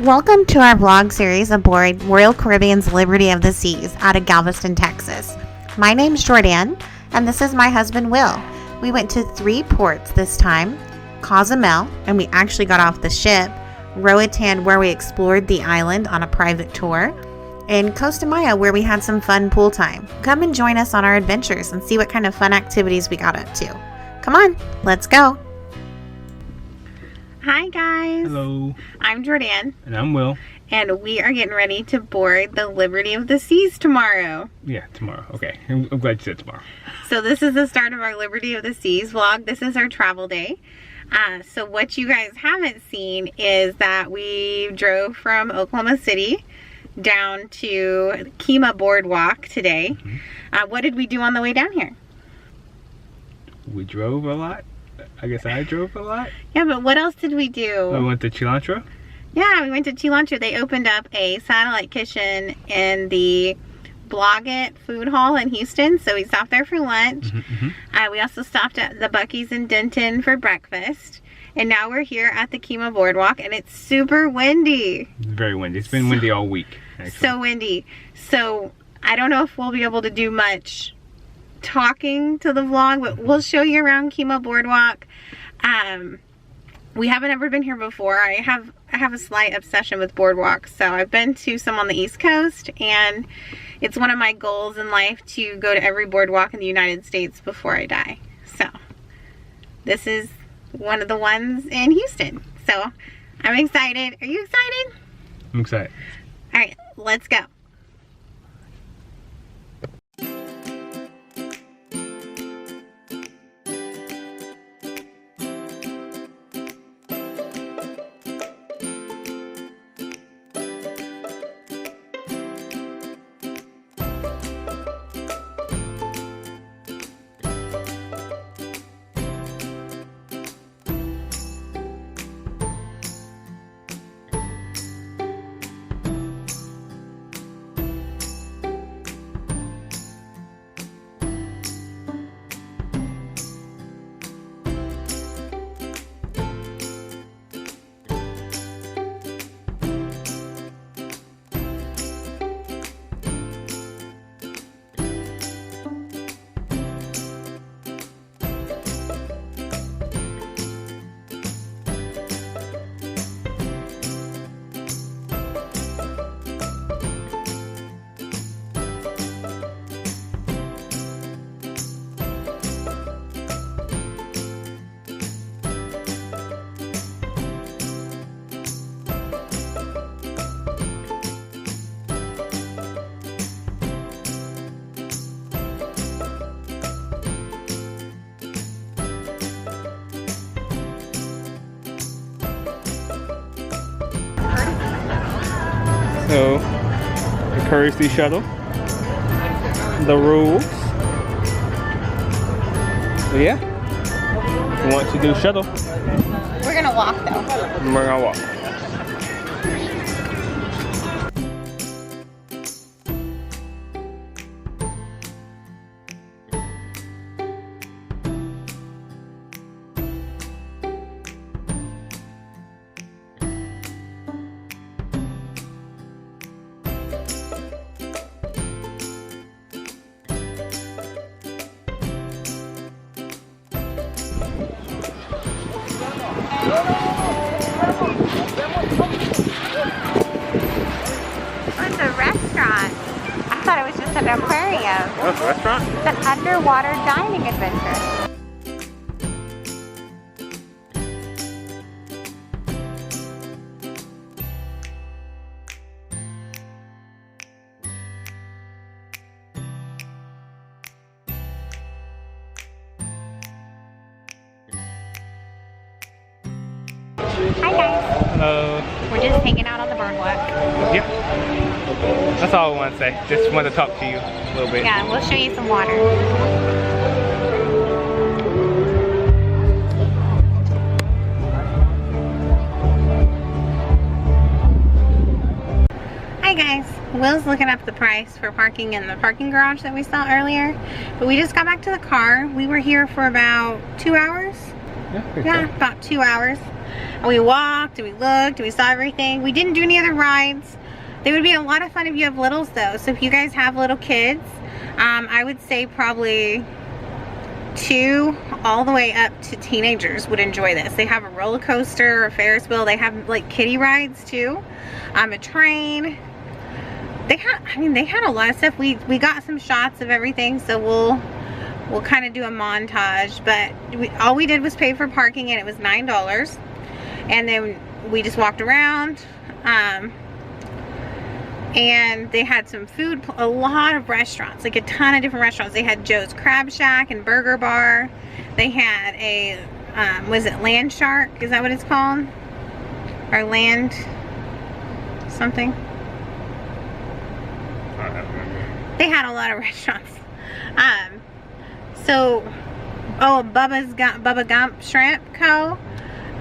Welcome to our vlog series aboard Royal Caribbean's Liberty of the Seas out of Galveston, Texas. My name's Jordan, and this is my husband, Will. We went to 3 ports this time: Cozumel, and we actually got off the ship, Roatan, where we explored the island on a private tour, and Costa Maya, where we had some fun pool time. Come and join us on our adventures and see what kind of fun activities we got up to. Come on, let's go. Hi guys. Hello. I'm Jordan. And I'm Will. And we are getting ready to board the Liberty of the Seas tomorrow. Yeah, tomorrow. Okay. I'm glad you said tomorrow. So this is the start of our Liberty of the Seas vlog. This is our travel day. So what you guys haven't seen is that we drove from Oklahoma City down to Kemah Boardwalk today. What did we do on the way down here? We drove a lot. I guess I drove a lot. Yeah, but what else did we do? We went to Cilantro. Yeah, we went to Cilantro. They opened up a satellite kitchen in the Blogget Food Hall in Houston, so we stopped there for lunch. We also stopped at the Buc-ee's in Denton for breakfast. And now we're here at the Kemah Boardwalk, and it's super windy. It's very windy. It's been windy all week, actually. So windy. So I don't know if we'll be able to do much talking to the vlog, but we'll show you around Kemah Boardwalk. We haven't ever been here before. I have a slight obsession with boardwalks, so I've been to some on the East Coast, and it's one of my goals in life to go to every boardwalk in the United States before I die. So this is one of the ones in Houston, so I'm excited. Are you excited? I'm excited. All right, let's go. So, the courtesy shuttle. The rules. But yeah, we want to do shuttle. We're gonna walk though. We're gonna walk. It's a restaurant. I thought it was just an aquarium. Oh, it's a restaurant? It's an underwater dining adventure. Hi guys. Hello. We're just hanging out on the boardwalk. Yep. That's all I want to say. Just want to talk to you a little bit. Yeah, we'll show you some water. Hi guys. Will's looking up the price for parking in the parking garage that we saw earlier. But we just got back to the car. We were here for about 2 hours. Yeah, About 2 hours. And we walked and we looked and we saw everything. We didn't do any other rides. They would be a lot of fun if you have littles though. So if you guys have little kids, I would say probably 2 all the way up to teenagers would enjoy this. They have a roller coaster, a Ferris wheel. They have like kiddie rides too, a train. They had a lot of stuff. We got some shots of everything, so we'll kind of do a montage. But all we did was pay for parking, and it was $9. And then we just walked around. And they had some food, a lot of restaurants, like a ton of different restaurants. They had Joe's Crab Shack and Burger Bar. They had a, was it Land Shark? Is that what it's called? Or Land something? I don't remember. They had a lot of restaurants. So, oh, Bubba Gump Shrimp Co.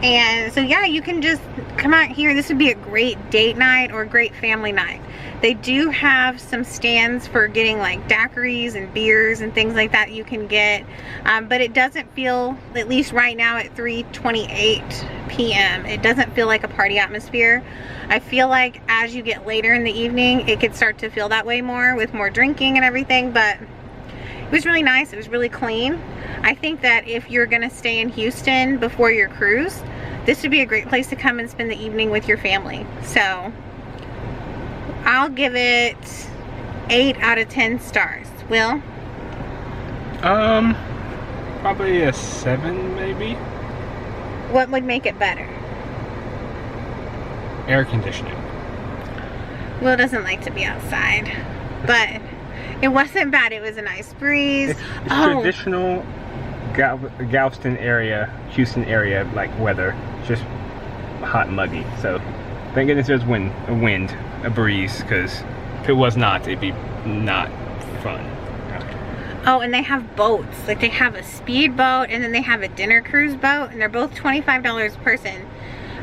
And so yeah, you can just come out here. This would be a great date night or a great family night. They do have some stands for getting like daiquiris and beers and things like that you can get. But it doesn't feel, at least right now at 3:28 p.m., it doesn't feel like a party atmosphere. I feel like as you get later in the evening, it could start to feel that way more with more drinking and everything, but it was really nice. It was really clean. I think that if you're gonna stay in Houston before your cruise, this would be a great place to come and spend the evening with your family. So I'll give it 8 out of 10 stars. Will? Probably a 7 maybe. What would make it better? Air conditioning. Will doesn't like to be outside, but it wasn't bad. It was a nice breeze. It's traditional Galveston area, Houston area like weather, just hot and muggy. So thank goodness there's a breeze, because if it was not, it'd be not fun. Oh, and they have boats. Like they have a speed boat and then they have a dinner cruise boat, and they're both $25 a person.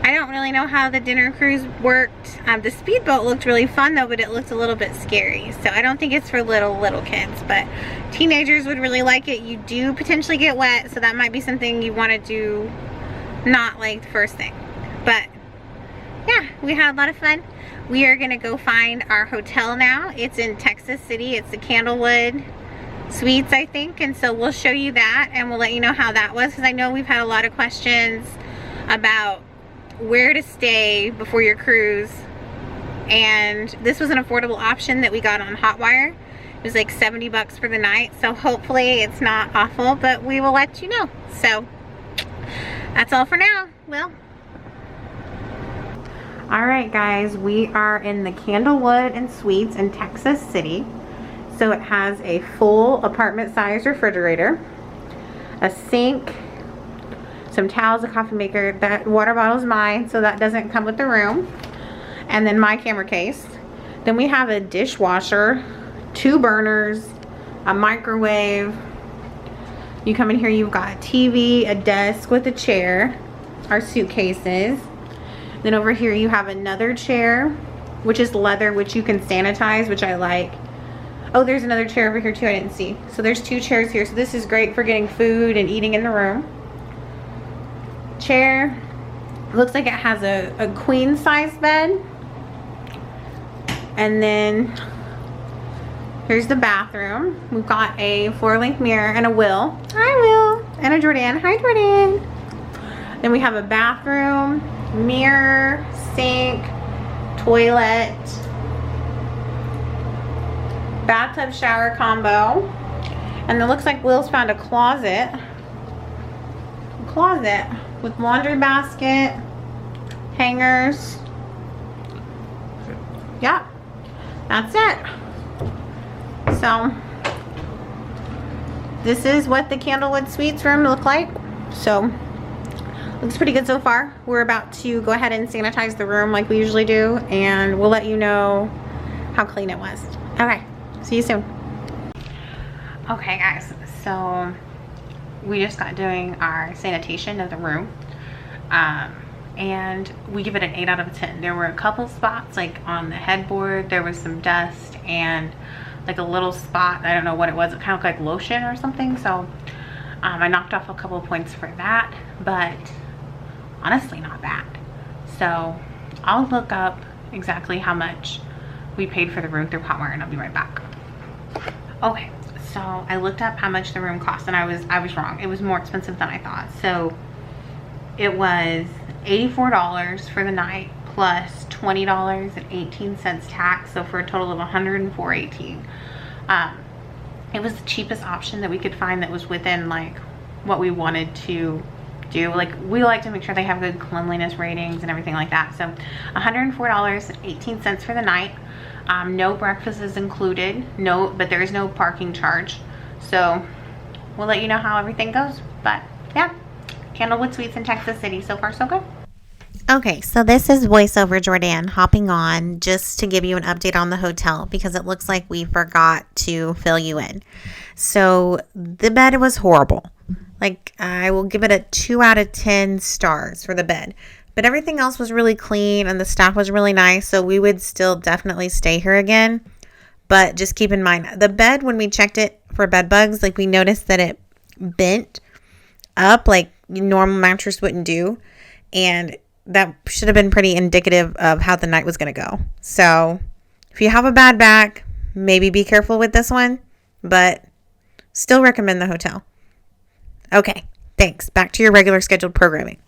I don't really know how the dinner cruise worked. The speedboat looked really fun though, but it looked a little bit scary. So I don't think it's for little kids, but teenagers would really like it. You do potentially get wet, so that might be something you want to do not like the first thing. But yeah, we had a lot of fun. We are gonna go find our hotel now. It's in Texas City. It's the Candlewood Suites, I think, and so we'll show you that and we'll let you know how that was, because I know we've had a lot of questions about where to stay before your cruise, and this was an affordable option that we got on Hotwire. It was like 70 bucks for the night, so hopefully it's not awful, but we will let you know. So that's all for now. Will? Alright guys, we are in the Candlewood and Suites in Texas City. So it has a full apartment size refrigerator, a sink, some towels, a coffee maker. That water bottle is mine, so that doesn't come with the room. And then my camera case. Then we have a dishwasher, 2 burners, a microwave. You come in here, you've got a TV, a desk with a chair, our suitcases. Then over here you have another chair, which is leather, which you can sanitize, which I like. Oh, there's another chair over here too, I didn't see. So there's 2 chairs here. So this is great for getting food and eating in the room. Chair. Looks like it has a queen size bed. And then here's the bathroom. We've got a floor-length mirror and a Will. Hi Will. And a Jordan. Hi Jordan. Then we have a bathroom, mirror, sink, toilet, bathtub shower combo. And it looks like Will's found a closet. With laundry basket, hangers. Yeah, that's it. So this is what the Candlewood Suites room look like. So looks pretty good so far. We're about to go ahead and sanitize the room like we usually do, and we'll let you know how clean it was. Okay, see you soon. Okay guys, so we just got doing our sanitation of the room, and we give it an 8 out of 10. There were a couple spots, like on the headboard, there was some dust and like a little spot, I don't know what it was, it kind of looked like lotion or something, so I knocked off a couple of points for that, but honestly not bad. So I'll look up exactly how much we paid for the room through Hotmart, and I'll be right back. Okay, so I looked up how much the room cost, and I was wrong. It was more expensive than I thought. So it was $84 for the night plus $20.18 tax, so for a total of $104.18. It was the cheapest option that we could find that was within like what we wanted to do. Like, we like to make sure they have good cleanliness ratings and everything like that. So $104.18 for the night. No breakfast is included, but there is no parking charge. So we'll let you know how everything goes. But yeah, Candlewood Suites in Texas City, so far so good. Okay, so this is voiceover Jordan hopping on just to give you an update on the hotel, because it looks like we forgot to fill you in. So the bed was horrible. Like, I will give it a 2 out of 10 stars for the bed. But everything else was really clean and the staff was really nice. So we would still definitely stay here again. But just keep in mind, the bed, when we checked it for bed bugs, like, we noticed that it bent up like normal mattress wouldn't do. And that should have been pretty indicative of how the night was going to go. So if you have a bad back, maybe be careful with this one. But still recommend the hotel. Okay, thanks. Back to your regular scheduled programming.